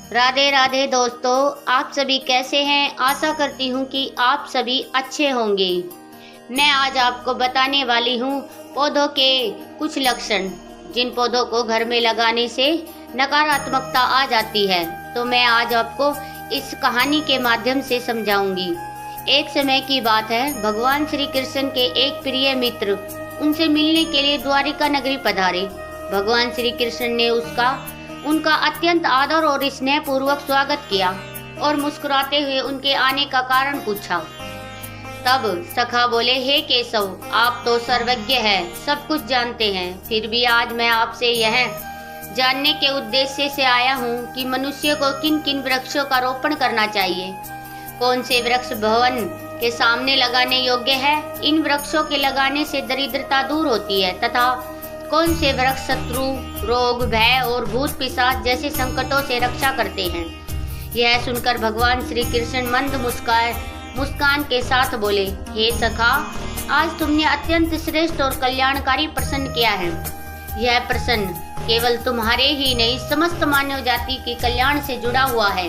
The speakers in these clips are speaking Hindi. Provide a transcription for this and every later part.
राधे राधे दोस्तों, आप सभी कैसे हैं। आशा करती हूँ कि आप सभी अच्छे होंगे। मैं आज आपको बताने वाली हूँ पौधों के कुछ लक्षण, जिन पौधों को घर में लगाने से नकारात्मकता आ जाती है। तो मैं आज आपको इस कहानी के माध्यम से समझाऊंगी। एक समय की बात है, भगवान श्री कृष्ण के एक प्रिय मित्र उनसे मिलने के लिए द्वारिका नगरी पधारे। भगवान श्री कृष्ण ने उनका अत्यंत आदर और स्नेह पूर्वक स्वागत किया और मुस्कुराते हुए उनके आने का कारण पूछा। तब सखा बोले, हे केशव, आप तो सर्वज्ञ हैं, सब कुछ जानते हैं, फिर भी आज मैं आपसे यह जानने के उद्देश्य से आया हूँ कि मनुष्य को किन किन वृक्षों का रोपण करना चाहिए। कौन से वृक्ष भवन के सामने लगाने योग्य है। इन वृक्षों के लगाने से दरिद्रता दूर होती है तथा कौन से वृक्ष शत्रु, रोग, भय और भूत पिशाच जैसे संकटों से रक्षा करते हैं। यह सुनकर भगवान श्री कृष्ण मंद मुस्कान के साथ बोले, हे सखा, आज तुमने अत्यंत श्रेष्ठ और कल्याणकारी प्रश्न किया है। यह प्रश्न केवल तुम्हारे ही नहीं, समस्त मानव जाति के कल्याण से जुड़ा हुआ है।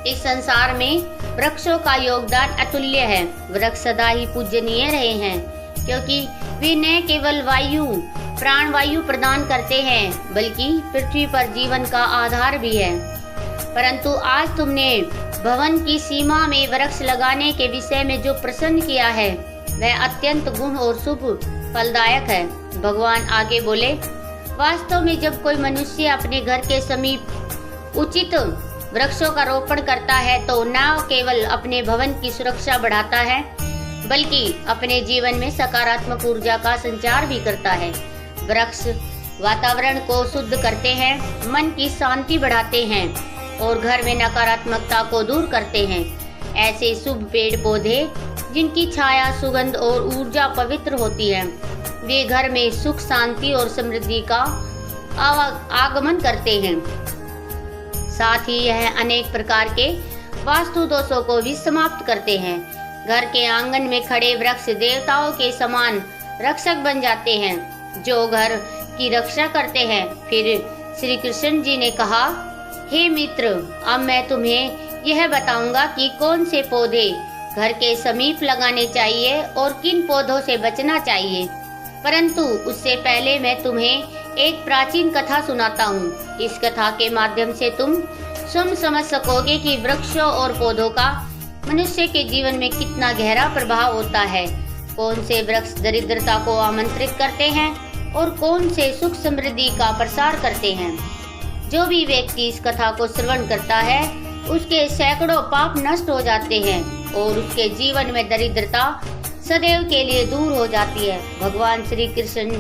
इस संसार में वृक्षों का योगदान अतुल्य है। वृक्ष सदा ही पूजनीय रहे हैं, क्योंकि वे न केवल प्राणवायु प्रदान करते हैं, बल्कि पृथ्वी पर जीवन का आधार भी है। परंतु आज तुमने भवन की सीमा में वृक्ष लगाने के विषय में जो प्रश्न किया है, वह अत्यंत गुण और शुभ फलदायक है। भगवान आगे बोले, वास्तव में जब कोई मनुष्य अपने घर के समीप उचित वृक्षों का रोपण करता है तो न केवल अपने भवन की सुरक्षा बढ़ाता है, बल्कि अपने जीवन में सकारात्मक ऊर्जा का संचार भी करता है। वृक्ष वातावरण को शुद्ध करते हैं, मन की शांति बढ़ाते हैं और घर में नकारात्मकता को दूर करते हैं। ऐसे शुभ पेड़ पौधे जिनकी छाया, सुगंध और ऊर्जा पवित्र होती है, वे घर में सुख, शांति और समृद्धि का आगमन करते हैं। साथ ही यह अनेक प्रकार के वास्तु दोषों को भी समाप्त करते हैं। घर के आंगन में खड़े वृक्ष देवताओं के समान रक्षक बन जाते हैं, जो घर की रक्षा करते हैं। फिर श्री कृष्ण जी ने कहा, हे मित्र, अब मैं तुम्हें यह बताऊंगा कि कौन से पौधे घर के समीप लगाने चाहिए और किन पौधों से बचना चाहिए। परंतु उससे पहले मैं तुम्हें एक प्राचीन कथा सुनाता हूँ। इस कथा के माध्यम से तुम स्वयं समझ सकोगे कि वृक्षों और पौधों का मनुष्य के जीवन में कितना गहरा प्रभाव होता है। कौन से वृक्ष दरिद्रता को आमंत्रित करते हैं और कौन से सुख समृद्धि का प्रसार करते हैं। जो भी व्यक्ति इस कथा को श्रवण करता है, उसके सैकड़ों पाप नष्ट हो जाते हैं और उसके जीवन में दरिद्रता सदैव के लिए दूर हो जाती है। भगवान श्री कृष्ण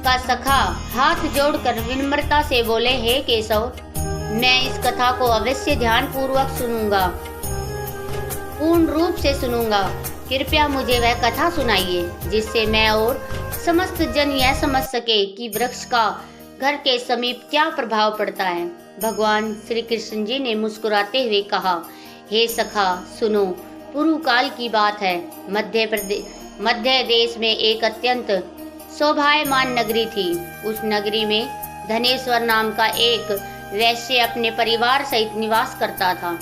का सखा हाथ जोड़कर विनम्रता से बोले, हे केशव, मैं इस कथा को अवश्य ध्यान पूर्वक सुनूंगा, पूर्ण रूप से सुनूंगा। कृपया मुझे वह कथा सुनाइए, जिससे मैं और समस्त जन यह समझ सके कि वृक्ष का घर के समीप क्या प्रभाव पड़ता है। भगवान श्री कृष्ण जी ने मुस्कुराते हुए कहा, हे सखा, सुनो, पूर्व काल की बात है। मध्य देश में एक अत्यंत शोभायमान नगरी थी। उस नगरी में धनेश्वर नाम का एक वैश्य अपने परिवार सहित निवास करता था।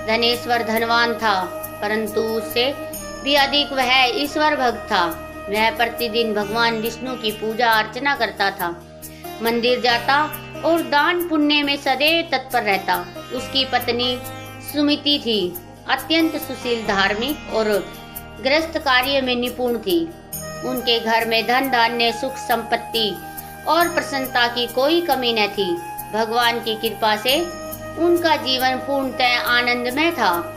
धनेश्वर धनवान था, परंतु उससे भी अधिक वह ईश्वर भक्त था। वह प्रतिदिन भगवान विष्णु की पूजा अर्चना करता था, मंदिर जाता और दान पुण्य में सदैव तत्पर रहता। उसकी पत्नी सुमिति थी, अत्यंत सुशील, धार्मिक और गृहस्थ कार्य में निपुण थी। उनके घर में धन धान्य, सुख, संपत्ति और प्रसन्नता की कोई कमी न थी। भगवान की कृपा से उनका जीवन पूर्णतः आनंदमय था।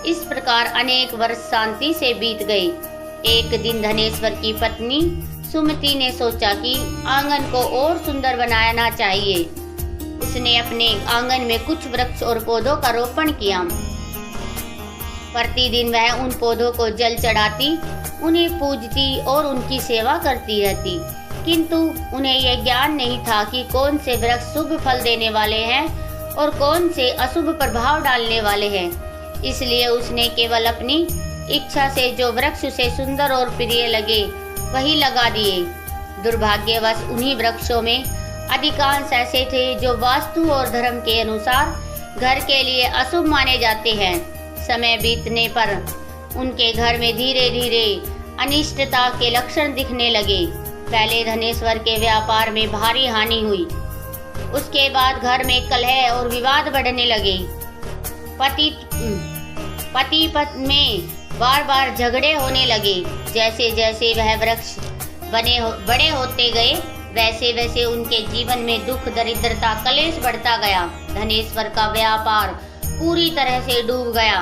इस प्रकार अनेक वर्ष शांति से बीत गए। एक दिन धनेश्वर की पत्नी सुमति ने सोचा कि आंगन को और सुंदर बनाना चाहिए। उसने अपने आंगन में कुछ वृक्ष और पौधों का रोपण किया। प्रतिदिन वह उन पौधों को जल चढ़ाती, उन्हें पूजती और उनकी सेवा करती रहती। किंतु उन्हें यह ज्ञान नहीं था कि कौन से वृक्ष शुभ फल देने वाले हैं और कौन से अशुभ प्रभाव डालने वाले हैं। इसलिए उसने केवल अपनी इच्छा से जो वृक्ष उसे सुंदर और प्रिय लगे, वही लगा दिए। दुर्भाग्यवश उन्हीं वृक्षों में अधिकांश ऐसे थे जो वास्तु और धर्म के अनुसार घर के लिए अशुभ माने जाते हैं। समय बीतने पर उनके घर में धीरे धीरे अनिष्टता के लक्षण दिखने लगे। पहले धनेश्वर के व्यापार में भारी हानि हुई। उसके बाद घर में कलह और विवाद बढ़ने लगे। पति पत्नी में बार बार झगड़े होने लगे। जैसे जैसे वह वृक्ष बड़े होते गए, वैसे वैसे उनके जीवन में दुख, दरिद्रता, कलेश बढ़ता गया। धनेश्वर का व्यापार पूरी तरह से डूब गया।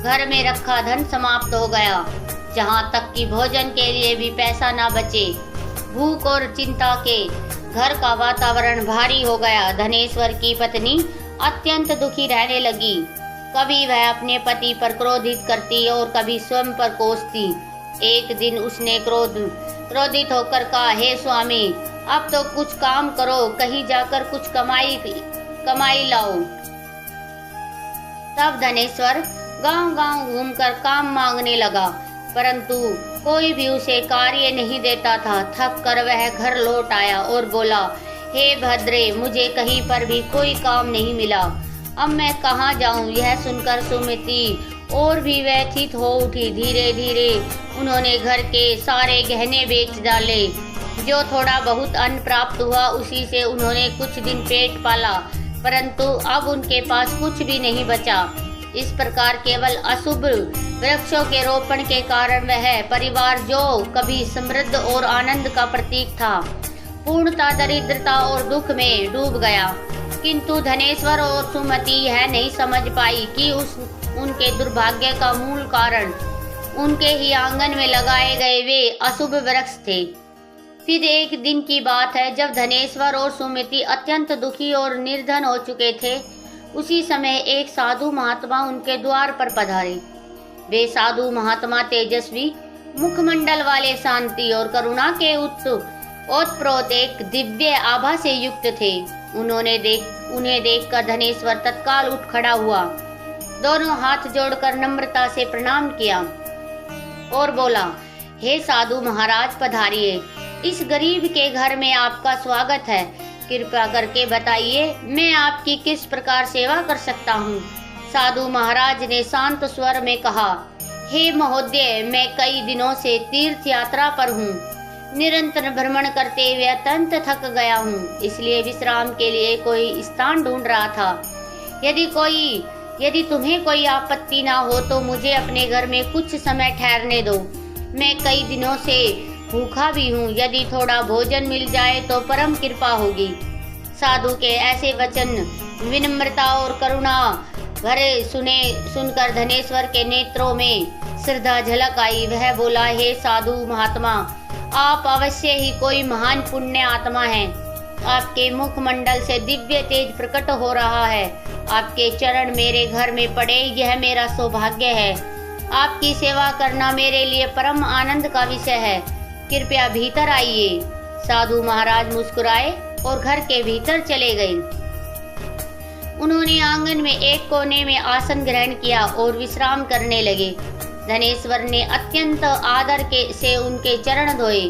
घर में रखा धन समाप्त हो गया, जहाँ तक कि भोजन के लिए भी पैसा ना बचे। भूख और चिंता के घर का वातावरण भारी हो गया। धनेश्वर की पत्नी अत्यंत दुखी रहने लगी। कभी वह अपने पति पर क्रोधित करती और कभी स्वयं पर कोसती। एक दिन उसने क्रोधित होकर कहा, हे स्वामी, अब तो कुछ काम करो, कहीं जाकर कुछ कमाई लाओ। तब धनेश्वर गांव-गांव घूमकर काम मांगने लगा, परंतु कोई भी उसे कार्य नहीं देता था। थक कर वह घर लौट आया और बोला, हे भद्रे, मुझे कहीं पर भी कोई काम नहीं मिला, अब मैं कहाँ जाऊँ। यह सुनकर सुमति और भी व्यथित हो उठी। धीरे धीरे उन्होंने घर के सारे गहने बेच डाले। जो थोड़ा बहुत अन्न प्राप्त हुआ उसी से उन्होंने कुछ दिन पेट पाला, परंतु अब उनके पास कुछ भी नहीं बचा। इस प्रकार केवल अशुभ वृक्षों के रोपण के कारण वह परिवार, जो कभी समृद्ध और आनंद का प्रतीक था, पूर्णतः दरिद्रता और दुख में डूब गया। किंतु धनेश्वर और सुमति यह नहीं समझ पाई कि उनके दुर्भाग्य का मूल कारण उनके ही आंगन में लगाए गए वे अशुभ वृक्ष थे। फिर एक दिन की बात है, जब धनेश्वर और सुमति अत्यंत दुखी और निर्धन हो चुके थे, उसी समय एक साधु महात्मा उनके द्वार पर पधारे। वे साधु महात्मा तेजस्वी मुखमंडल वाले, शांति और करुणा के ओतप्रोत एक दिव्य आभा से युक्त थे। उन्हें देखकर धनेश्वर तत्काल उठ खड़ा हुआ, दोनों हाथ जोड़कर नम्रता से प्रणाम किया और बोला, हे साधु महाराज, पधारिए। इस गरीब के घर में आपका स्वागत है। कृपया करके बताइए, मैं आपकी किस प्रकार सेवा कर सकता हूँ। साधु महाराज ने शांत स्वर में कहा, हे महोदय, मैं कई दिनों से तीर्थ यात्रा पर हूँ। निरंतर भ्रमण करते हुए अत्यंत थक गया हूँ, इसलिए विश्राम के लिए कोई स्थान ढूंढ रहा था। यदि तुम्हें कोई आपत्ति ना हो तो मुझे अपने घर में कुछ समय ठहरने दो। मैं कई दिनों से भूखा भी हूँ। यदि थोड़ा भोजन मिल जाए तो परम कृपा होगी। साधु के ऐसे वचन विनम्रता और करुणा भरे सुनकर धनेश्वर के नेत्रों में श्रद्धा झलक आई। वह बोला, हे साधु महात्मा, आप अवश्य ही कोई महान पुण्य आत्मा हैं। आपके मुखमंडल से दिव्य तेज प्रकट हो रहा है। आपके चरण मेरे घर में पड़े, यह मेरा सौभाग्य है। आपकी सेवा करना मेरे लिए परम आनंद का विषय है। कृपया भीतर आइए। साधु महाराज मुस्कुराए और घर के भीतर चले गए। उन्होंने आंगन में एक कोने में आसन ग्रहण किया और विश्राम करने लगे। धनेश्वर ने अत्यंत आदर से उनके चरण धोए।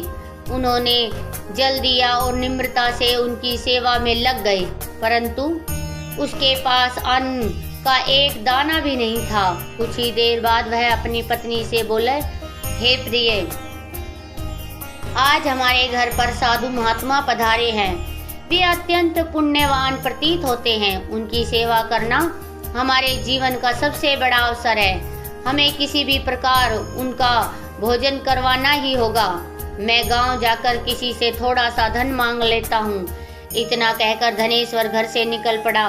उन्होंने जल दिया और निम्रता से उनकी सेवा में लग गए, परंतु उसके पास अन्न का एक दाना भी नहीं था। कुछ ही देर बाद वह अपनी पत्नी से बोले, हे प्रिय, आज हमारे घर पर साधु महात्मा पधारे हैं। वे अत्यंत पुण्यवान प्रतीत होते हैं। उनकी सेवा करना हमारे जीवन का सबसे बड़ा अवसर है। हमें किसी भी प्रकार उनका भोजन करवाना ही होगा। मैं गांव जाकर किसी से थोड़ा सा धन मांग लेता हूँ। इतना कहकर धनेश्वर घर से निकल पड़ा।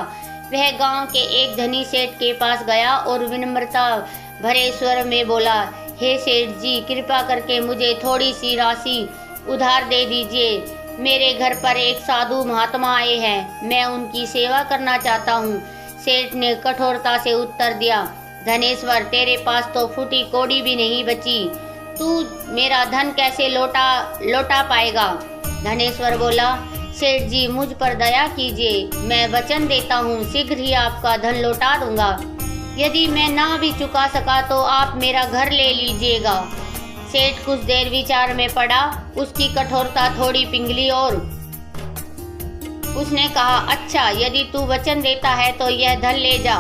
वह गांव के एक धनी सेठ के पास गया और विनम्रता भरे स्वर में बोला, हे सेठ जी, कृपा करके मुझे थोड़ी सी राशि उधार दे दीजिए। मेरे घर पर एक साधु महात्मा आए हैं, मैं उनकी सेवा करना चाहता हूँ। सेठ ने कठोरता से उत्तर दिया, धनेश्वर, तेरे पास तो फूटी कौड़ी भी नहीं बची। तू मेरा धन कैसे लौटा पाएगा। धनेश्वर बोला, सेठ जी, मुझ पर दया कीजिए। मैं वचन देता हूँ शीघ्र ही आपका धन लौटा दूंगा। यदि मैं ना भी चुका सका तो आप मेरा घर ले लीजिएगा। सेठ कुछ देर विचार में पड़ा। उसकी कठोरता थोड़ी पिघली और उसने कहा, अच्छा, यदि तू वचन देता है तो यह धन ले जा,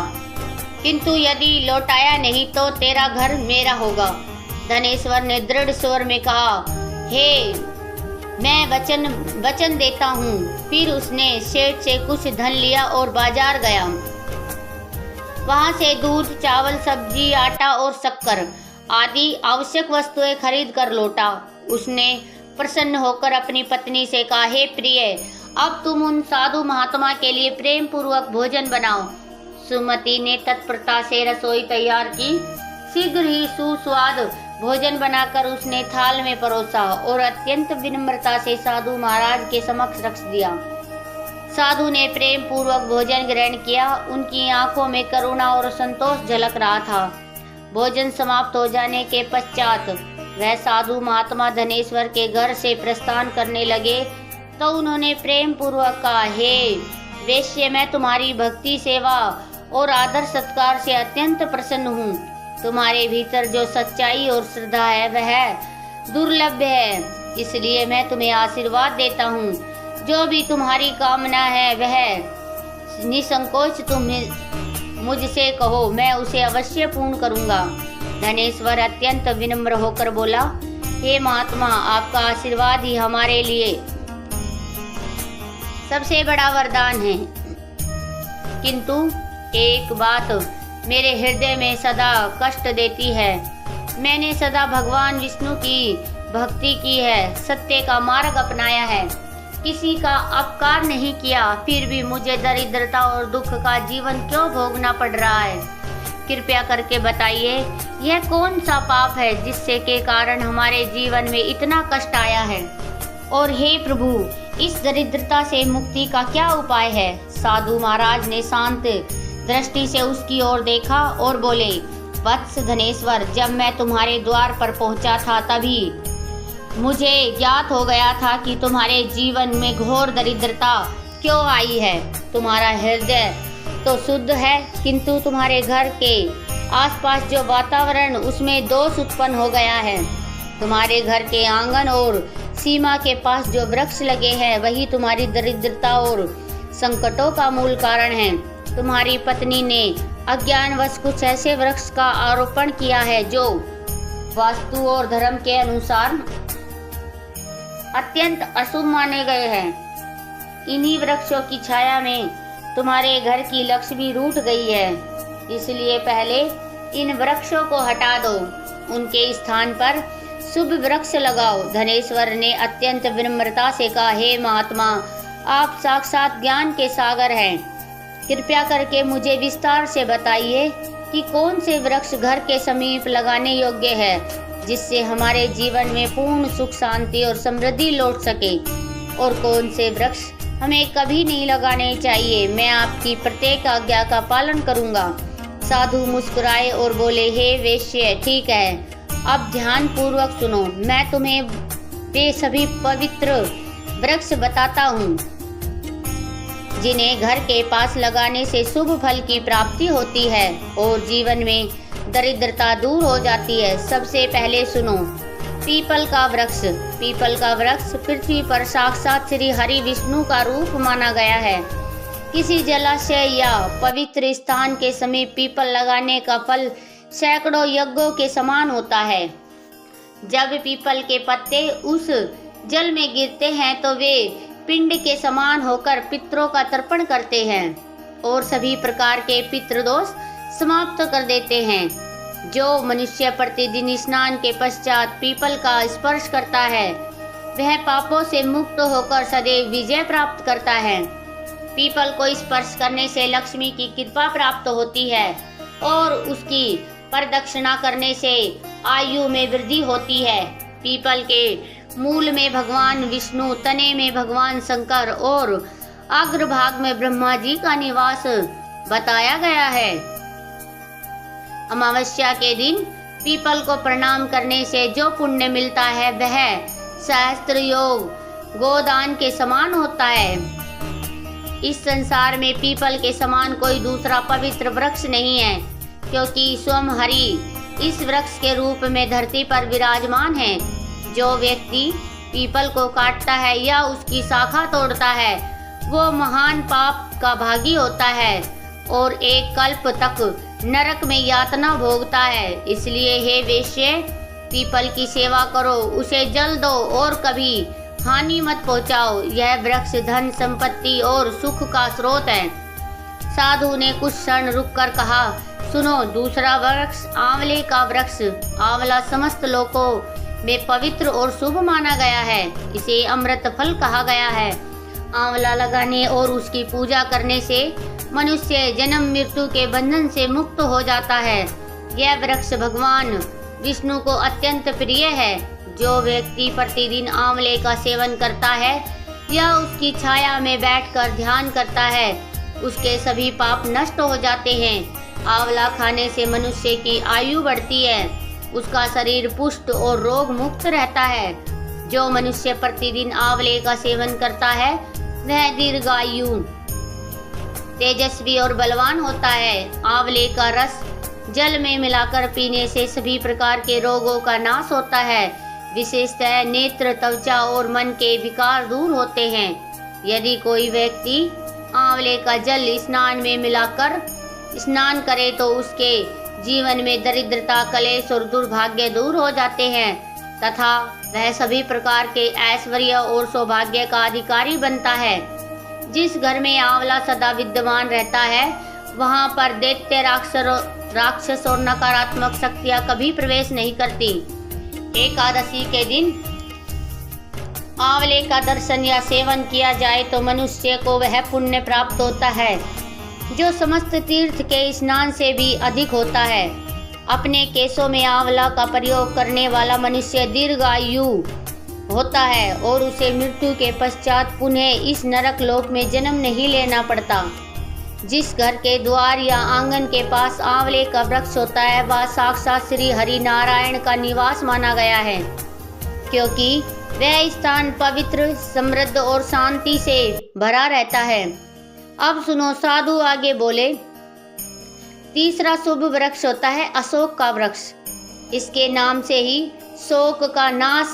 किंतु यदि लौटाया नहीं तो तेरा घर मेरा होगा। धनेश्वर ने दृढ़ स्वर में कहा, हे, मैं वचन देता हूँ। फिर उसने सेठ से कुछ धन लिया और बाजार गया। वहां से दूध, चावल, सब्जी, आटा और शक्कर आदि आवश्यक वस्तुएं खरीद कर लौटा। उसने प्रसन्न होकर अपनी पत्नी से कहा, हे प्रिय, अब तुम उन साधु महात्मा के लिए प्रेम पूर्वक भोजन बनाओ। सुमति ने तत्परता से रसोई तैयार की। शीघ्र ही सुस्वाद भोजन बनाकर उसने थाल में परोसा और अत्यंत विनम्रता से साधु महाराज के समक्ष रख दिया। साधु ने प्रेम पूर्वक भोजन ग्रहण किया। उनकी आंखों में करुणा और संतोष झलक रहा था। भोजन समाप्त हो जाने के पश्चात वह साधु महात्मा धनेश्वर के घर से प्रस्थान करने लगे तो उन्होंने प्रेम पूर्वक कहा, हे वेश्य, मैं तुम्हारी भक्ति, सेवा और आदर सत्कार से अत्यंत प्रसन्न हूँ। तुम्हारे भीतर जो सच्चाई और श्रद्धा है वह दुर्लभ है, इसलिए मैं तुम्हें आशीर्वाद देता हूँ। जो भी तुम्हारी कामना है वह निसंकोच तुम मुझसे कहो, मैं उसे अवश्य पूर्ण करूँगा। धनेश्वर अत्यंत विनम्र होकर बोला, हे महात्मा, आपका आशीर्वाद ही हमारे लिए सबसे बड़ा वरदान है, किंतु एक बात मेरे हृदय में सदा कष्ट देती है। मैंने सदा भगवान विष्णु की भक्ति की है, सत्य का मार्ग अपनाया है, किसी का अपकार नहीं किया, फिर भी मुझे दरिद्रता और दुख का जीवन क्यों भोगना पड़ रहा है? कृपया करके बताइए, यह कौन सा पाप है जिससे के कारण हमारे जीवन में इतना कष्ट आया है? और हे प्रभु, इस दरिद्रता से मुक्ति का क्या उपाय है? साधु महाराज ने शांत दृष्टि से उसकी ओर देखा और बोले, वत्स धनेश्वर, जब मैं तुम्हारे द्वार पर पहुंचा था तभी मुझे ज्ञात हो गया था कि तुम्हारे जीवन में घोर दरिद्रता क्यों आई है। तुम्हारा हृदय तो शुद्ध है, किंतु तुम्हारे घर के आसपास जो वातावरण, उसमें दोष उत्पन्न हो गया है। तुम्हारे घर के आंगन और सीमा के पास जो वृक्ष लगे हैं वही तुम्हारी दरिद्रता और संकटों का मूल कारण है। तुम्हारी पत्नी ने अज्ञानवश कुछ ऐसे वृक्ष का आरोपण किया है जो वास्तु और धर्म के अनुसार अत्यंत अशुभ माने गए हैं। इन्हीं वृक्षों की छाया में तुम्हारे घर की लक्ष्मी रूठ गई है, इसलिए पहले इन वृक्षों को हटा दो, उनके स्थान पर शुभ वृक्ष लगाओ। धनेश्वर ने अत्यंत विनम्रता से कहा, हे महात्मा, आप साक्षात ज्ञान के सागर हैं, कृपया करके मुझे विस्तार से बताइए कि कौन से वृक्ष घर के समीप लगाने योग्य है जिससे हमारे जीवन में पूर्ण सुख, शांति और समृद्धि लौट सके, और कौन से वृक्ष हमें कभी नहीं लगाने चाहिए। मैं आपकी प्रत्येक आज्ञा का पालन करूंगा। साधु मुस्कुराए और बोले, हे वेश्य, ठीक है, अब ध्यान पूर्वक सुनो। मैं तुम्हें वे सभी पवित्र वृक्ष बताता हूँ जिन्हें घर के पास लगाने से शुभ फल की प्राप्ति होती है और जीवन में दरिद्रता दूर हो जाती है। सबसे पहले सुनो, पीपल का वृक्ष। पीपल का वृक्ष पृथ्वी पर साक्षात श्री हरि विष्णु का रूप माना गया है। किसी जलाशय या पवित्र स्थान के समीप पीपल लगाने का फल सैकड़ों यज्ञों के समान होता है। जब पीपल के पत्ते उस जल में गिरते हैं तो वे पिंड के समान होकर पितरों का तर्पण करते हैं और सभी प्रकार के पितृदोष समाप्त कर देते हैं। जो मनुष्य प्रतिदिन स्नान के पश्चात पीपल का स्पर्श करता है वह पापों से मुक्त होकर सदैव विजय प्राप्त करता है। पीपल को स्पर्श करने से लक्ष्मी की कृपा प्राप्त होती है और उसकी प्रदक्षिणा करने से आयु में वृद्धि होती है। पीपल के मूल में भगवान विष्णु, तने में भगवान शंकर और अग्रभाग में ब्रह्मा जी का निवास बताया गया है। अमावस्या के दिन पीपल को प्रणाम करने से जो पुण्य मिलता है वह सहस्त्र योग गोदान के समान होता है। इस संसार में पीपल के समान कोई दूसरा पवित्र वृक्ष नहीं है, क्योंकि स्वयं हरि इस वृक्ष के रूप में धरती पर विराजमान है। जो व्यक्ति पीपल को काटता है या उसकी शाखा तोड़ता है वो महान पाप का भागी होता है और एक कल्प तक नरक में यातना भोगता है। इसलिए हे वेश्ये, पीपल की सेवा करो, उसे जल दो और कभी हानि मत पहुंचाओ। यह वृक्ष धन संपत्ति और सुख का स्रोत है। साधु ने कुछ क्षण रुककर कहा, सुनो, दूसरा वृक्ष आंवले का वृक्ष। आंवला समस्त लोकों में पवित्र और शुभ माना गया है। इसे अमृत फल कहा गया है। आंवला लगाने और उसकी पूजा करने से मनुष्य जन्म मृत्यु के बंधन से मुक्त हो जाता है। यह वृक्ष भगवान विष्णु को अत्यंत प्रिय है। जो व्यक्ति प्रतिदिन आंवले का सेवन करता है या उसकी छाया में बैठकर ध्यान करता है, उसके सभी पाप नष्ट हो जाते हैं। आंवला खाने से मनुष्य की आयु बढ़ती है, उसका शरीर पुष्ट और रोग मुक्त रहता है। जो मनुष्य प्रतिदिन आंवले का सेवन करता है वह दीर्घायु, तेजस्वी और बलवान होता है। आंवले का रस जल में मिलाकर पीने से सभी प्रकार के रोगों का नाश होता है। विशेषतः नेत्र, त्वचा और मन के विकार दूर होते हैं। यदि कोई व्यक्ति आंवले का जल स्नान में मिलाकर स्नान करे तो उसके जीवन में दरिद्रता, कलेश और दुर्भाग्य दूर हो जाते हैं तथा वह सभी प्रकार के ऐश्वर्य और सौभाग्य का अधिकारी बनता है। जिस घर में आंवला सदा विद्यमान रहता है वहां पर दैत्य, राक्षस और नकारात्मक शक्तियां कभी प्रवेश नहीं करती। एकादशी के दिन आंवले का दर्शन या सेवन किया जाए तो मनुष्य को वह पुण्य प्राप्त होता है जो समस्त तीर्थ के स्नान से भी अधिक होता है। अपने केशों में आंवला का प्रयोग करने वाला मनुष्य दीर्घायु होता है और उसे मृत्यु के पश्चात पुनः इस नरक लोक में जन्म नहीं लेना पड़ता। जिस घर के द्वार या आंगन के पास आंवले का वृक्ष होता है वह साक्षात श्री हरि नारायण का निवास माना गया है, क्योंकि वह स्थान पवित्र, समृद्ध और शांति से भरा रहता है। अब सुनो, साधु आगे बोले, तीसरा शुभ वृक्ष होता है अशोक का वृक्ष। इसके नाम से ही शोक का नाश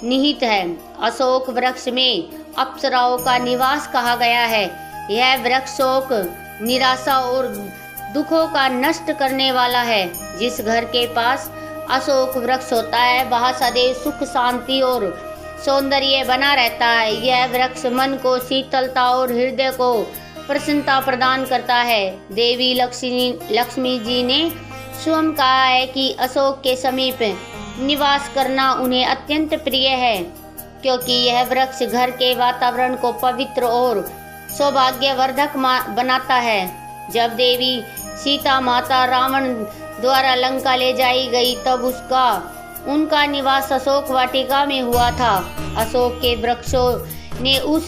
निहित है। अशोक वृक्ष में अप्सराओं का निवास कहा गया है। यह वृक्ष शोक, निराशा और दुखों का नष्ट करने वाला है। जिस घर के पास अशोक वृक्ष होता है वहाँ सदैव सुख, शांति और सौंदर्य बना रहता है। यह वृक्ष मन को शीतलता और हृदय को प्रसन्नता प्रदान करता है। देवी लक्ष्मी जी ने स्वयं कहा है कि अशोक के समीप निवास करना उन्हें अत्यंत प्रिय है, क्योंकि यह वृक्ष घर के वातावरण को पवित्र और सौभाग्यवर्धक बनाता है। जब देवी सीता माता रावण द्वारा लंका ले जाई गई तब उनका निवास अशोक वाटिका में हुआ था। अशोक के वृक्षों ने उस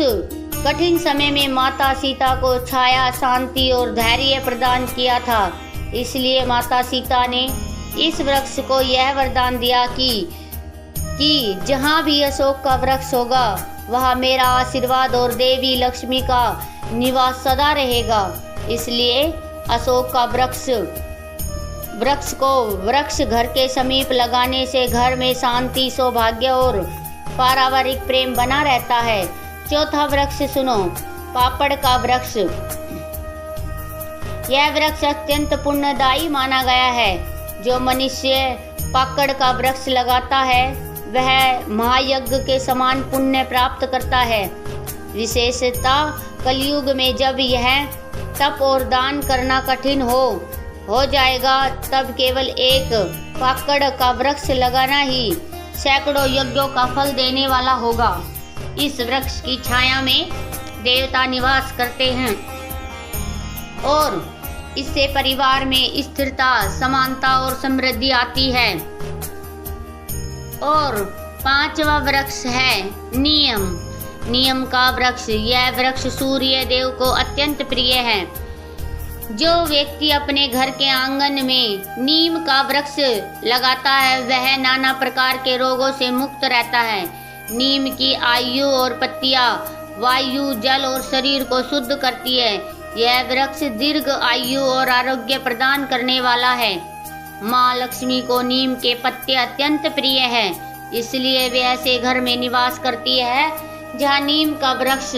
कठिन समय में माता सीता को छाया, शांति और धैर्य प्रदान किया था। इसलिए माता सीता ने इस वृक्ष को यह वरदान दिया कि जहाँ भी अशोक का वृक्ष होगा वहाँ मेरा आशीर्वाद और देवी लक्ष्मी का निवास सदा रहेगा। इसलिए अशोक का वृक्ष घर के समीप लगाने से घर में शांति, सौभाग्य और पारिवारिक प्रेम बना रहता है। चौथा वृक्ष सुनो, पापड़ का वृक्ष। यह वृक्ष अत्यंत पुण्यदायी माना गया है। जो मनुष्य पाकड़ का वृक्ष लगाता है वह महायज्ञ के समान पुण्य प्राप्त करता है। विशेषता कलयुग में जब यह तप और दान करना कठिन हो जाएगा तब केवल एक पाकड़ का वृक्ष लगाना ही सैकड़ों यज्ञों का फल देने वाला होगा। इस वृक्ष की छाया में देवता निवास करते हैं और इससे परिवार में स्थिरता, समानता और समृद्धि आती है। और पांचवा वृक्ष है नीम का वृक्ष। यह वृक्ष सूर्य देव को अत्यंत प्रिय है। जो व्यक्ति अपने घर के आंगन में नीम का वृक्ष लगाता है वह नाना प्रकार के रोगों से मुक्त रहता है। नीम की आयु और पत्तियां वायु, जल और शरीर को शुद्ध करती है। यह वृक्ष दीर्घ आयु और आरोग्य प्रदान करने वाला है। माँ लक्ष्मी को नीम के पत्ते अत्यंत प्रिय हैं, इसलिए वे ऐसे घर में निवास करती है जहाँ नीम का वृक्ष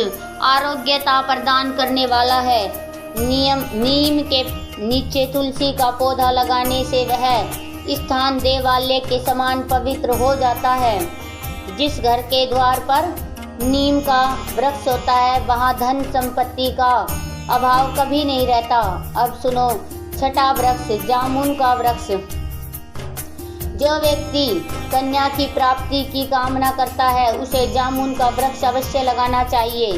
आरोग्यता प्रदान करने वाला है। नीम के नीचे तुलसी का पौधा लगाने से वह स्थान देवालय के समान पवित्र हो जाता है। जिस घर के द्वार पर नीम का वृक्ष होता है वहाँ धन संपत्ति का अभाव कभी नहीं रहता। अब सुनो छठा वृक्ष, जामुन का वृक्ष। जो व्यक्ति कन्या की प्राप्ति की कामना करता है उसे जामुन का वृक्ष अवश्य लगाना चाहिए।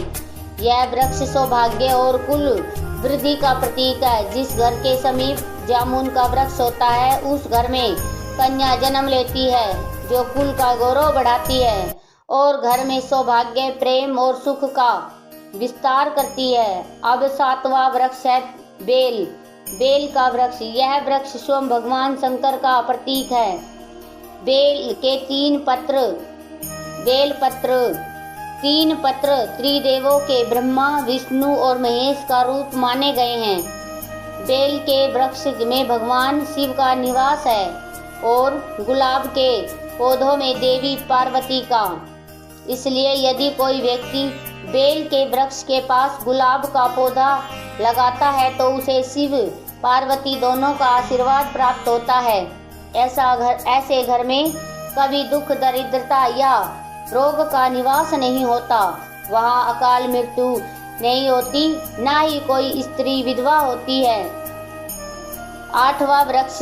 यह वृक्ष सौभाग्य और कुल वृद्धि का प्रतीक है। जिस घर के समीप जामुन का वृक्ष होता है उस घर में कन्या जन्म लेती है, जो कुल का गौरव बढ़ाती है और घर में सौभाग्य, प्रेम और सुख का विस्तार करती है। अब सातवां वृक्ष है बेल का वृक्ष। यह वृक्ष स्वयं भगवान शंकर का प्रतीक है। बेल के तीन पत्र त्रिदेवों के ब्रह्मा, विष्णु और महेश का रूप माने गए हैं। बेल के वृक्ष में भगवान शिव का निवास है और गुलाब के पौधों में देवी पार्वती का। इसलिए यदि कोई व्यक्ति बेल के वृक्ष के पास गुलाब का पौधा लगाता है तो उसे शिव पार्वती दोनों का आशीर्वाद प्राप्त होता है। ऐसे घर में कभी दुख, दरिद्रता या रोग का निवास नहीं होता। वहाँ अकाल मृत्यु नहीं होती, ना ही कोई स्त्री विधवा होती है। आठवां वृक्ष,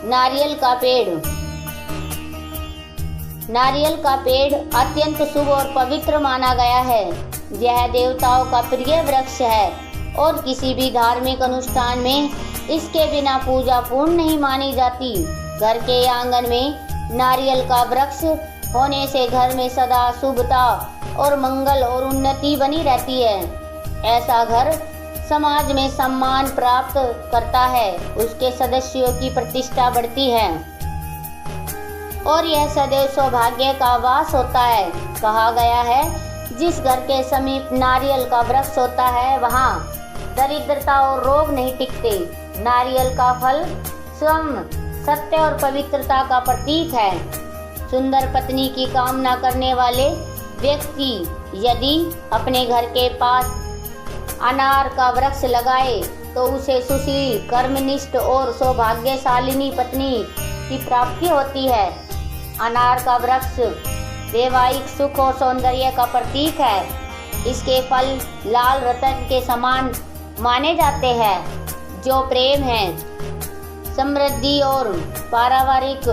नारियल का पेड़। नारियल का पेड़ अत्यंत शुभ और पवित्र माना गया है। यह देवताओं का प्रिय वृक्ष है और किसी भी धार्मिक अनुष्ठान में इसके बिना पूजा पूर्ण नहीं मानी जाती। घर के आंगन में नारियल का वृक्ष होने से घर में सदा शुभता और मंगल और उन्नति बनी रहती है। ऐसा घर समाज में सम्मान प्राप्त करता है, उसके सदस्यों की प्रतिष्ठा बढ़ती है और यह सदैव सौभाग्य का वास होता है। कहा गया है जिस घर के समीप नारियल का वृक्ष होता है वहाँ दरिद्रता और रोग नहीं टिकते। नारियल का फल स्वयं सत्य और पवित्रता का प्रतीक है। सुंदर पत्नी की कामना करने वाले व्यक्ति यदि अपने घर के पास अनार का वृक्ष लगाए तो उसे सुशील, कर्मनिष्ठ और सौभाग्यशालिनी पत्नी की प्राप्ति होती है। अनार का वृक्ष वैवाहिक सुख और सौंदर्य का प्रतीक है। इसके फल लाल रतन के समान माने जाते हैं, जो प्रेम है, समृद्धि और पारिवारिक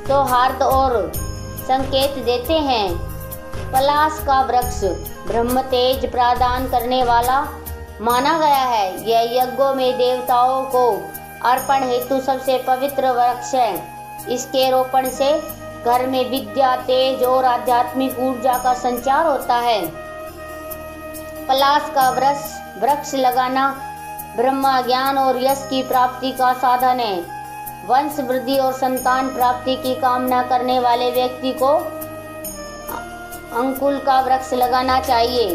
सौहार्द और संकेत देते हैं। पलाश का वृक्ष ब्रह्म तेज प्रदान करने वाला माना गया है। यह यज्ञों में देवताओं को अर्पण हेतु सबसे पवित्र वृक्ष है। इसके रोपण से घर में विद्या, तेज और आध्यात्मिक ऊर्जा का संचार होता है। पलाश का वृक्ष लगाना ब्रह्मा ज्ञान और यश की प्राप्ति का साधन है। वंश वृद्धि और संतान प्राप्ति की कामना करने वाले व्यक्ति को अंकुल का वृक्ष लगाना चाहिए।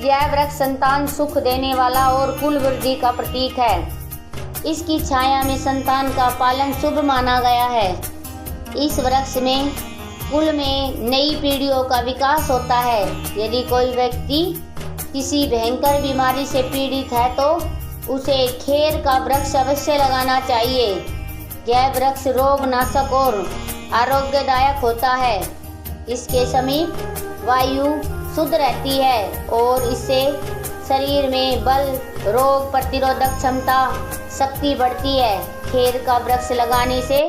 यह वृक्ष संतान सुख देने वाला और कुल वृद्धि का प्रतीक है। इसकी छाया में संतान का पालन शुभ माना गया है। इस वृक्ष में कुल में नई पीढ़ियों का विकास होता है। यदि कोई व्यक्ति किसी भयंकर बीमारी से पीड़ित है तो उसे खेर का वृक्ष अवश्य लगाना चाहिए। यह वृक्ष रोग नाशक और आरोग्यदायक होता है। इसके समीप वायु शुद्ध रहती है और इससे शरीर में बल, रोग प्रतिरोधक क्षमता, शक्ति बढ़ती है। खेर का वृक्ष लगाने से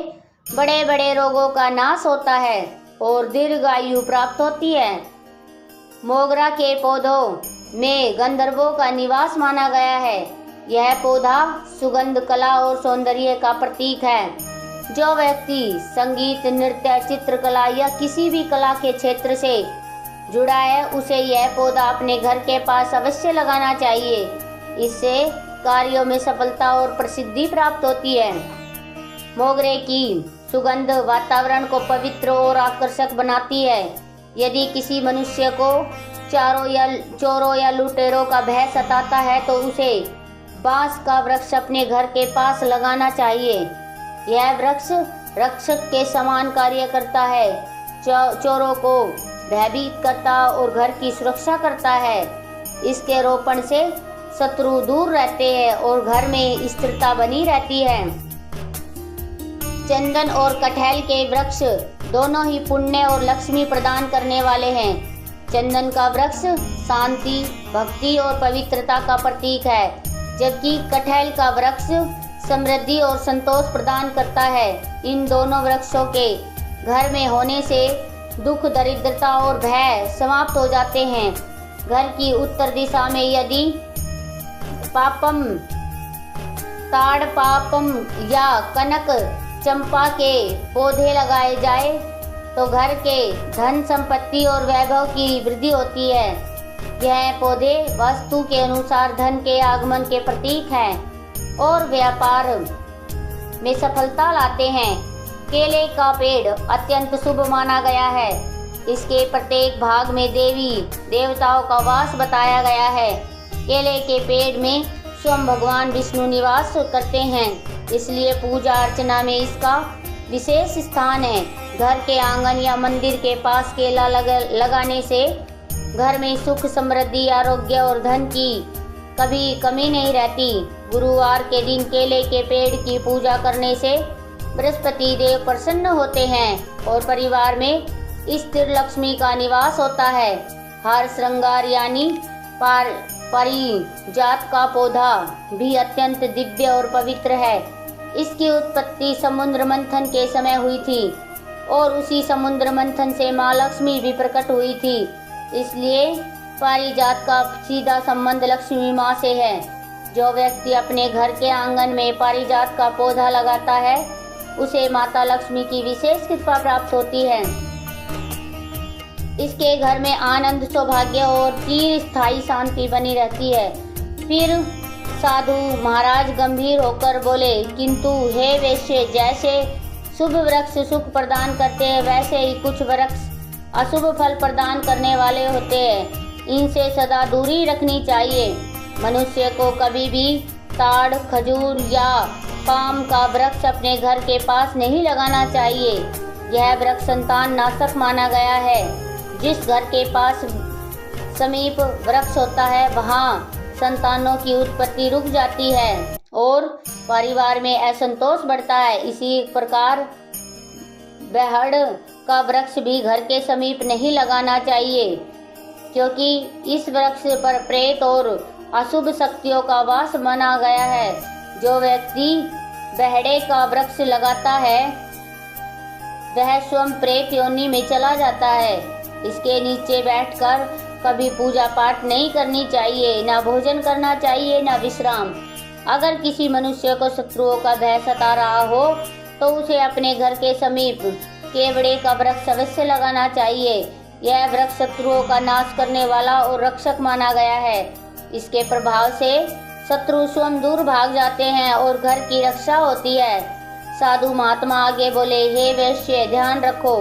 बड़े बड़े रोगों का नाश होता है और दीर्घायु प्राप्त होती है। मोगरा के पौधों में गंधर्वों का निवास माना गया है। यह पौधा सुगंध, कला और सौंदर्य का प्रतीक है। जो व्यक्ति संगीत, नृत्य, चित्रकला या किसी भी कला के क्षेत्र से जुड़ा है उसे यह पौधा अपने घर के पास अवश्य लगाना चाहिए। इससे कार्यों में सफलता और प्रसिद्धि प्राप्त होती है। मोगरे की सुगंध वातावरण को पवित्र और आकर्षक बनाती है। यदि किसी मनुष्य को चोरों या लुटेरों का भय सताता है तो उसे बांस का वृक्ष अपने घर के पास लगाना चाहिए। यह वृक्ष रक्षक के समान कार्य करता है। चोरों को भयभीत करता और घर की सुरक्षा करता है। इसके रोपण से शत्रु दूर रहते हैं और घर में स्थिरता बनी रहती है। चंदन और कटहल के वृक्ष दोनों ही पुण्य और लक्ष्मी प्रदान करने वाले हैं। चंदन का वृक्ष शांति, भक्ति और पवित्रता का प्रतीक है, जबकि कटहल का वृक्ष समृद्धि और संतोष प्रदान करता है। इन दोनों वृक्षों के घर में होने से दुख, दरिद्रता और भय समाप्त हो जाते हैं। घर की उत्तर दिशा में यदि पापम, ताड़पापम या कनक चंपा के पौधे लगाए जाए तो घर के धन, संपत्ति और वैभव की वृद्धि होती है। यह पौधे वास्तु के अनुसार धन के आगमन के प्रतीक हैं और व्यापार में सफलता लाते हैं। केले का पेड़ अत्यंत शुभ माना गया है। इसके प्रत्येक भाग में देवी देवताओं का वास बताया गया है। केले के पेड़ में स्वयं भगवान विष्णु निवास करते हैं, इसलिए पूजा अर्चना में इसका विशेष स्थान है। घर के आंगन या मंदिर के पास केला लगाने से घर में सुख, समृद्धि, आरोग्य और धन की कभी कमी नहीं रहती। गुरुवार के दिन केले के पेड़ की पूजा करने से बृहस्पति देव प्रसन्न होते हैं और परिवार में स्थिर लक्ष्मी का निवास होता है। हार श्रृंगार यानी पारिजात का पौधा भी अत्यंत दिव्य और पवित्र है। इसकी उत्पत्ति समुद्र मंथन के समय हुई थी और उसी समुद्र मंथन से माँ लक्ष्मी भी प्रकट हुई थी, इसलिए पारिजात का सीधा संबंध लक्ष्मी माँ से है। जो व्यक्ति अपने घर के आंगन में पारिजात का पौधा लगाता है उसे माता लक्ष्मी की विशेष कृपा प्राप्त होती है। इसके घर में आनंद, सौभाग्य और चिरस्थायी शांति बनी रहती है। फिर साधु महाराज गंभीर होकर बोले, किंतु हे वैश्य, जैसे शुभ वृक्ष सुख प्रदान करते हैं वैसे ही कुछ वृक्ष अशुभ फल प्रदान करने वाले होते हैं। इनसे सदा दूरी रखनी चाहिए। मनुष्य को कभी भी ताड़, खजूर या पाम का वृक्ष अपने घर के पास नहीं लगाना चाहिए। यह वृक्ष संतान नाशक माना गया है। जिस घर के पास समीप वृक्ष होता है वहाँ संतानों की उत्पत्ति रुक जाती है और परिवार में असंतोष बढ़ता है। इसी प्रकार बहड़ का वृक्ष भी घर के समीप नहीं लगाना चाहिए, क्योंकि इस वृक्ष पर प्रेत और अशुभ शक्तियों का वास माना गया है। जो व्यक्ति बहड़े का वृक्ष लगाता है वह स्वयं प्रेत योनि में चला जाता है। इसके नीचे बैठकर कभी पूजा पाठ नहीं करनी चाहिए, ना भोजन करना चाहिए, ना विश्राम। अगर किसी मनुष्य को शत्रुओं का भय सता रहा हो तो उसे अपने घर के समीप केवड़े का वृक्ष अवश्य लगाना चाहिए। यह वृक्ष शत्रुओं का नाश करने वाला और रक्षक माना गया है। इसके प्रभाव से शत्रु स्वयं दूर भाग जाते हैं और घर की रक्षा होती है। साधु महात्मा आगे बोले, हे वैश्य, ध्यान रखो,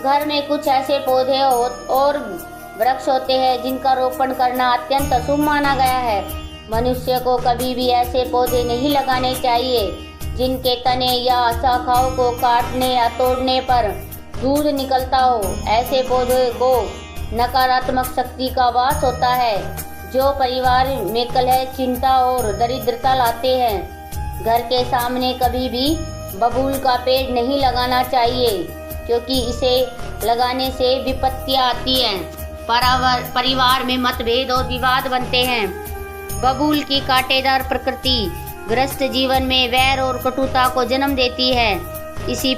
घर में कुछ ऐसे पौधे और वृक्ष होते हैं जिनका रोपण करना अत्यंत अशुभ माना गया है। मनुष्य को कभी भी ऐसे पौधे नहीं लगाने चाहिए जिनके तने या शाखाओं को काटने या तोड़ने पर दूध निकलता हो। ऐसे पौधे को नकारात्मक शक्ति का वास होता है जो परिवार में कलह, चिंता और दरिद्रता लाते हैं। घर के सामने कभी भी बबूल का पेड़ नहीं लगाना चाहिए, क्योंकि इसे लगाने से विपत्तियां आती हैं। परिवार में मतभेद और विवाद बनते हैं। बबूल की कांटेदार प्रकृति गृहस्थ जीवन में वैर और कटुता को जन्म देती है। इसी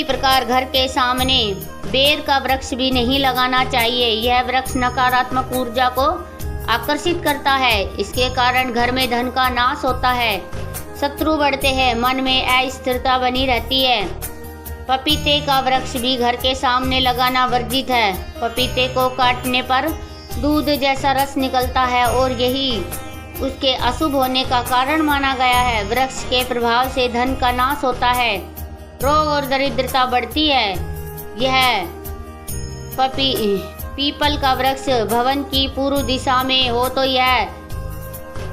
प्रकार घर के सामने बेर का वृक्ष भी नहीं लगाना चाहिए। यह वृक्ष नकारात्मक ऊर्जा को आकर्षित करता है। इसके कारण घर में धन का नाश होता है, शत्रु बढ़ते हैं, मन में अस्थिरता बनी रहती है। पपीते का वृक्ष भी घर के सामने लगाना वर्जित है। पपीते को काटने पर दूध जैसा रस निकलता है और यही उसके अशुभ होने का कारण माना गया है। वृक्ष के प्रभाव से धन का नाश होता है, रोग और दरिद्रता बढ़ती है। यह पीपल का वृक्ष भवन की पूर्व दिशा में हो तो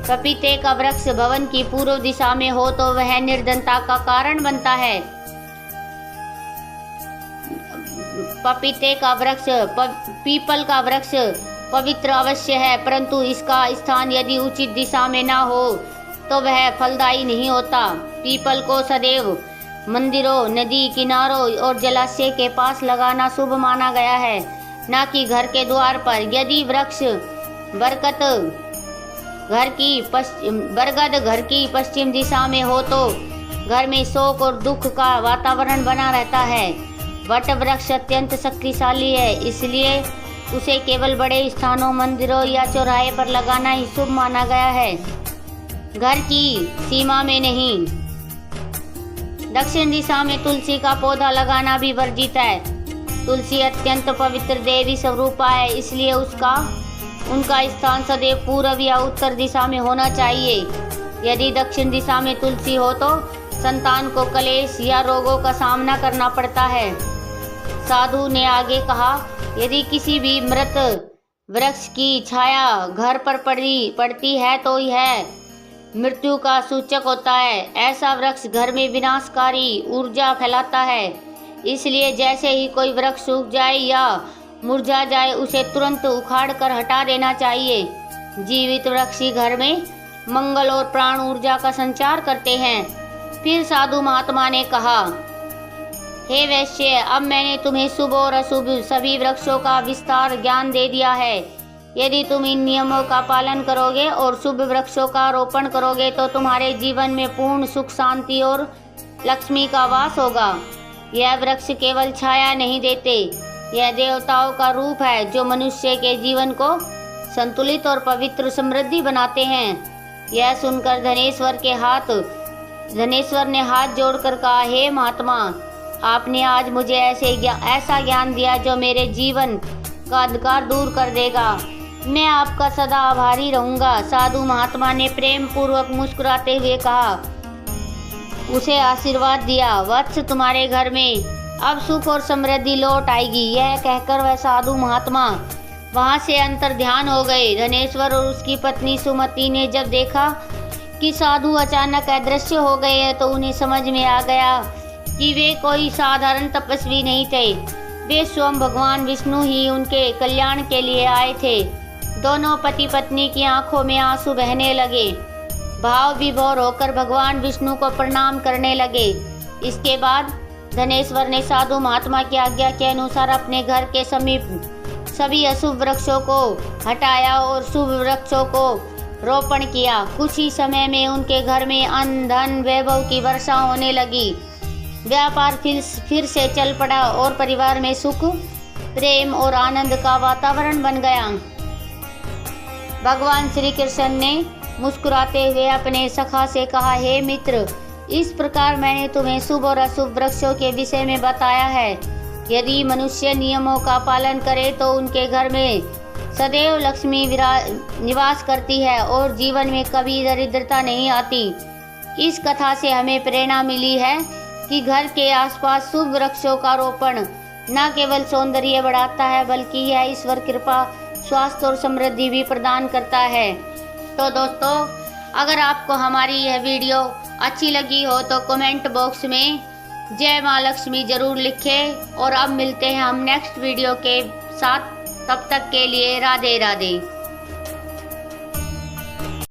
पपीते का वृक्ष भवन की पूर्व दिशा में हो तो वह निर्धनता का कारण बनता है। पपीते का वृक्ष पीपल का वृक्ष पवित्र अवश्य है, परंतु इसका स्थान यदि उचित दिशा में ना हो तो वह फलदायी नहीं होता। पीपल को सदैव मंदिरों, नदी किनारों और जलाशय के पास लगाना शुभ माना गया है, न कि घर के द्वार पर। यदि वृक्ष बरगद घर की पश्चिम दिशा में हो तो घर में शोक और दुख का वातावरण बना रहता है। वट वृक्ष अत्यंत शक्तिशाली है, इसलिए उसे केवल बड़े स्थानों, मंदिरों या चौराहे पर लगाना ही शुभ माना गया है, घर की सीमा में नहीं। दक्षिण दिशा में तुलसी का पौधा लगाना भी वर्जित है। तुलसी अत्यंत पवित्र देवी स्वरूपा है, इसलिए उनका स्थान सदैव पूर्व या उत्तर दिशा में होना चाहिए। यदि दक्षिण दिशा में तुलसी हो तो संतान को कलेश या रोगों का सामना करना पड़ता है। साधु ने आगे कहा, यदि किसी भी मृत वृक्ष की छाया घर पर पड़ती है तो यह मृत्यु का सूचक होता है। ऐसा वृक्ष घर में विनाशकारी ऊर्जा फैलाता है, इसलिए जैसे ही कोई वृक्ष सूख जाए या मुरझा जाए उसे तुरंत उखाड़ कर हटा देना चाहिए। जीवित वृक्ष ही घर में मंगल और प्राण ऊर्जा का संचार करते हैं। फिर साधु महात्मा ने कहा, हे वैश्य, अब मैंने तुम्हें शुभ और अशुभ सभी वृक्षों का विस्तार ज्ञान दे दिया है। यदि तुम इन नियमों का पालन करोगे और शुभ वृक्षों का रोपण करोगे तो तुम्हारे जीवन में पूर्ण सुख, शांति और लक्ष्मी का वास होगा। यह वृक्ष केवल छाया नहीं देते, यह देवताओं का रूप है जो मनुष्य के जीवन को संतुलित और पवित्र समृद्धि बनाते हैं। यह सुनकर धनेश्वर ने हाथ जोड़कर कहा, हे महात्मा, आपने आज मुझे ऐसा ज्ञान दिया जो मेरे जीवन का अंधकार दूर कर देगा। मैं आपका सदा आभारी रहूंगा। साधु महात्मा ने प्रेम पूर्वक मुस्कुराते हुए कहा, उसे आशीर्वाद दिया, वत्स, तुम्हारे घर में अब सुख और समृद्धि लौट आएगी। यह कहकर वह साधु महात्मा वहां से अंतर ध्यान हो गए। धनेश्वर और उसकी पत्नी सुमति ने जब देखा कि साधु अचानक अदृश्य हो गए हैं तो उन्हें समझ में आ गया कि वे कोई साधारण तपस्वी नहीं थे, वे स्वयं भगवान विष्णु ही उनके कल्याण के लिए आए थे। दोनों पति पत्नी की आंखों में आंसू बहने लगे, भाव विभोर होकर भगवान विष्णु को प्रणाम करने लगे। इसके बाद धनेश्वर ने साधु महात्मा की आज्ञा के अनुसार अपने घर के समीप सभी अशुभ वृक्षों को हटाया और शुभ वृक्षों को रोपण किया। कुछ ही समय में उनके घर में अन्न, धन, वैभव की वर्षा होने लगी। व्यापार फिर से चल पड़ा और परिवार में सुख, प्रेम और आनंद का वातावरण बन गया। भगवान श्री कृष्ण ने मुस्कुराते हुए अपने सखा से कहा, हे मित्र, इस प्रकार मैंने तुम्हें शुभ और अशुभ वृक्षों के विषय में बताया है। यदि मनुष्य नियमों का पालन करे तो उनके घर में सदैव लक्ष्मी निवास करती है और जीवन में कभी दरिद्रता नहीं आती। इस कथा से हमें प्रेरणा मिली है कि घर के आसपास शुभ वृक्षों का रोपण न केवल सौंदर्य बढ़ाता है बल्कि यह ईश्वर कृपा, स्वास्थ्य और समृद्धि भी प्रदान करता है। तो दोस्तों, अगर आपको हमारी यह वीडियो अच्छी लगी हो तो कमेंट बॉक्स में जय माँ लक्ष्मी जरूर लिखें। और अब मिलते हैं हम नेक्स्ट वीडियो के साथ, तब तक के लिए राधे राधे।